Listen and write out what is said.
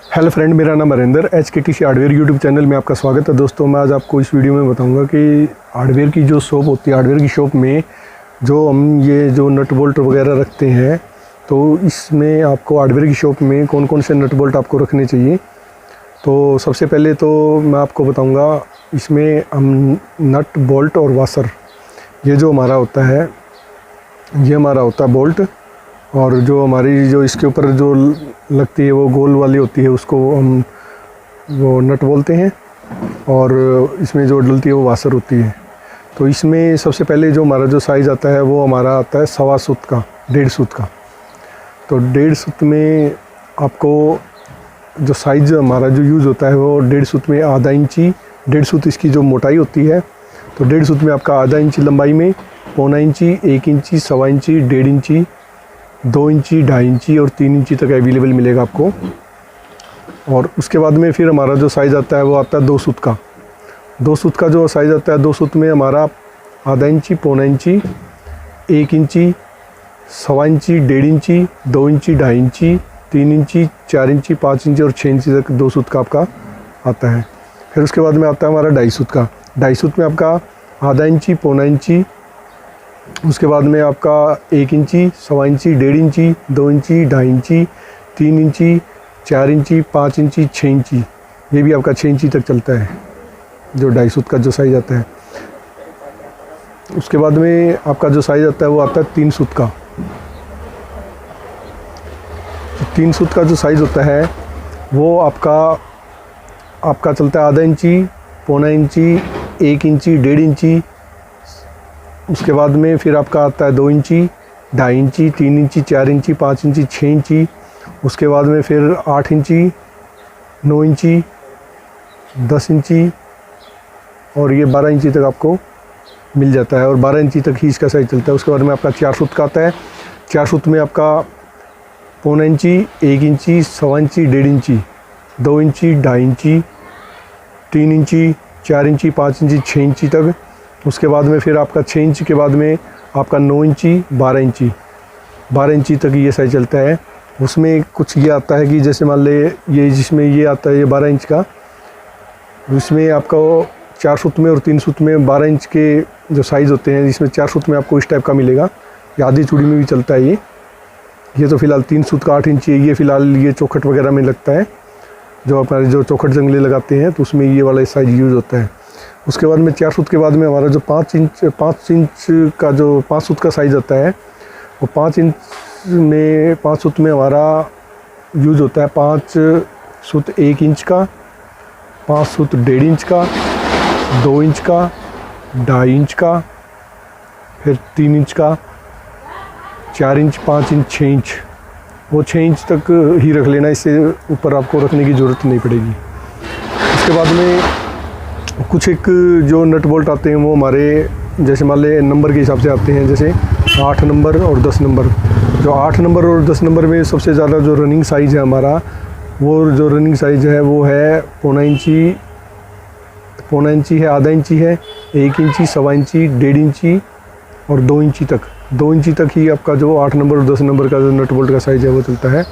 Hello friend, मेरा नाम Harendra HKTC hardware YouTube channel में आपका स्वागत है। दोस्तों, मैं आज आपको इस वीडियो में बताऊंगा कि हार्डवेयर की जो शॉप होती है, हार्डवेयर की शॉप में जो हम ये जो नट बोल्ट वगैरह रखते हैं, तो इसमें आपको हार्डवेयर की शॉप में कौन कौन से नट बोल्ट आपको रखने चाहिए। तो सबसे पहले तो मैं आपको बताऊँगा, इसमें हम नट बोल्ट और वाशर, ये जो हमारा होता है, ये हमारा होता है बोल्ट, और जो हमारी जो इसके ऊपर जो लगती है वो गोल वाली होती है, उसको हम वो नट बोलते हैं, और इसमें जो डलती है वो वाशर होती है। तो इसमें सबसे पहले जो हमारा जो साइज़ आता है वो हमारा आता है 1.25 सूत का, 1.5 सूत का। तो 1.5 सूत में आपको जो साइज़ हमारा जो यूज़ होता है वो 1.5 सूत में आधा इंची, 1.5 सूत इसकी जो मोटाई होती है, तो 1.5 सूत में आपका आधा इंची लंबाई में, पौना इंची, 1 इंची, 1.25 इंची, 1.5 इंची, 2 इंची, 2.5 इंची और 3 इंची तक अवेलेबल मिलेगा आपको। और उसके बाद में फिर हमारा जो साइज़ आता है वो आता है 2 सूत का। 2 सूत का जो साइज़ आता है, 2 सूत में हमारा आधा इंची, पौना इंची, 1 इंची, 1.25 इंची, 1.5 इंची, 2 इंची, 2.5 इंची, 3 इंची, 4 इंची, 5 इंची और 6 इंची तक 2 सूत का आपका आता है। फिर उसके बाद में आता है हमारा 2.5 सूत का। 2.5 सूत में आपका आधा इंची, पौना इंची, उसके बाद में आपका 1 इंची, 1.25 इंची, 1.5 इंची, 2 इंची, 2.5 इंची, 3 इंची, 4 इंची, 5 इंची, 6 इंची, ये भी आपका 6 इंची तक चलता है जो 2.5 सूत का जो साइज़ आता है। उसके बाद में आपका जो साइज़ आता है वो आता है 3 सूत का। 3 सूत का जो साइज़ होता है वो आपका चलता है आधा इंची, पौना इंची, 1 इंची, 1.5 इंची, उसके बाद में फिर आपका आता है 2 इंची, 2.5 इंची, 3 इंची, 4 इंची, 5 इंची, 6 इंची, उसके बाद में फिर 8 इंची, 9 इंची, 10 इंची और ये 12 इंची तक आपको मिल जाता है, और 12 इंची तक ही इसका साइज़ चलता है। उसके बाद में आपका 4 सूत का आता है। 4 सूत में आपका पौना इंची, 1 इंची, 1.25 इंची, 1.5 इंची, 2 इंची, 2.5 इंची, 3 इंची, 4 इंची, 5 इंची, 6 इंची तक। उसके बाद में फिर आपका 6 इंच के बाद में आपका 9 इंची, 12 इंची, 12 इंची तक ये साइज़ चलता है। उसमें कुछ ये आता है कि जैसे मान ले ये जिसमें ये आता है ये 12 इंच का, उसमें आपका 4 सूत में और 3 सूत में 12 इंच के जो साइज़ होते हैं, जिसमें 4 सूत में आपको इस टाइप का मिलेगा। ये आधी चूड़ी में भी चलता है ये तो फ़िलहाल 3 सूत का 8 इंची है। ये फ़िलहाल ये चौखट वगैरह में लगता है, जो हमारे जो चौखट जंगले लगाते हैं तो उसमें ये वाला साइज़ यूज़ होता है। उसके बाद में 4 सूत के बाद में हमारा जो 5 इंच का जो 5 सूत का साइज़ आता है, वो 5 इंच में 5 सूत में हमारा यूज़ होता है 5 सूत 1 इंच का, 5 सूत 1.5 इंच का, 2 इंच का, 2.5 इंच का, फिर 3 इंच का, 4 इंच, 5 इंच, 6 इंच। वो 6 इंच तक ही रख लेना, इससे ऊपर आपको रखने की ज़रूरत नहीं पड़ेगी। उसके बाद में कुछ एक जो नट बोल्ट आते हैं वो हमारे जैसे मान ले नंबर के हिसाब से आते हैं, जैसे 8 नंबर और 10 नंबर। जो 8 नंबर और 10 नंबर में सबसे ज़्यादा जो रनिंग साइज़ है हमारा, वो जो रनिंग साइज़ है वो है पौना इंची है, आधा इंची है, 1 इंची, 1.25 इंची, 1.5 इंची और 2 इंची तक। 2 इंची तक ही आपका जो 8 नंबर और 10 नंबर का जो नट बोल्ट का साइज़ है वो चलता है।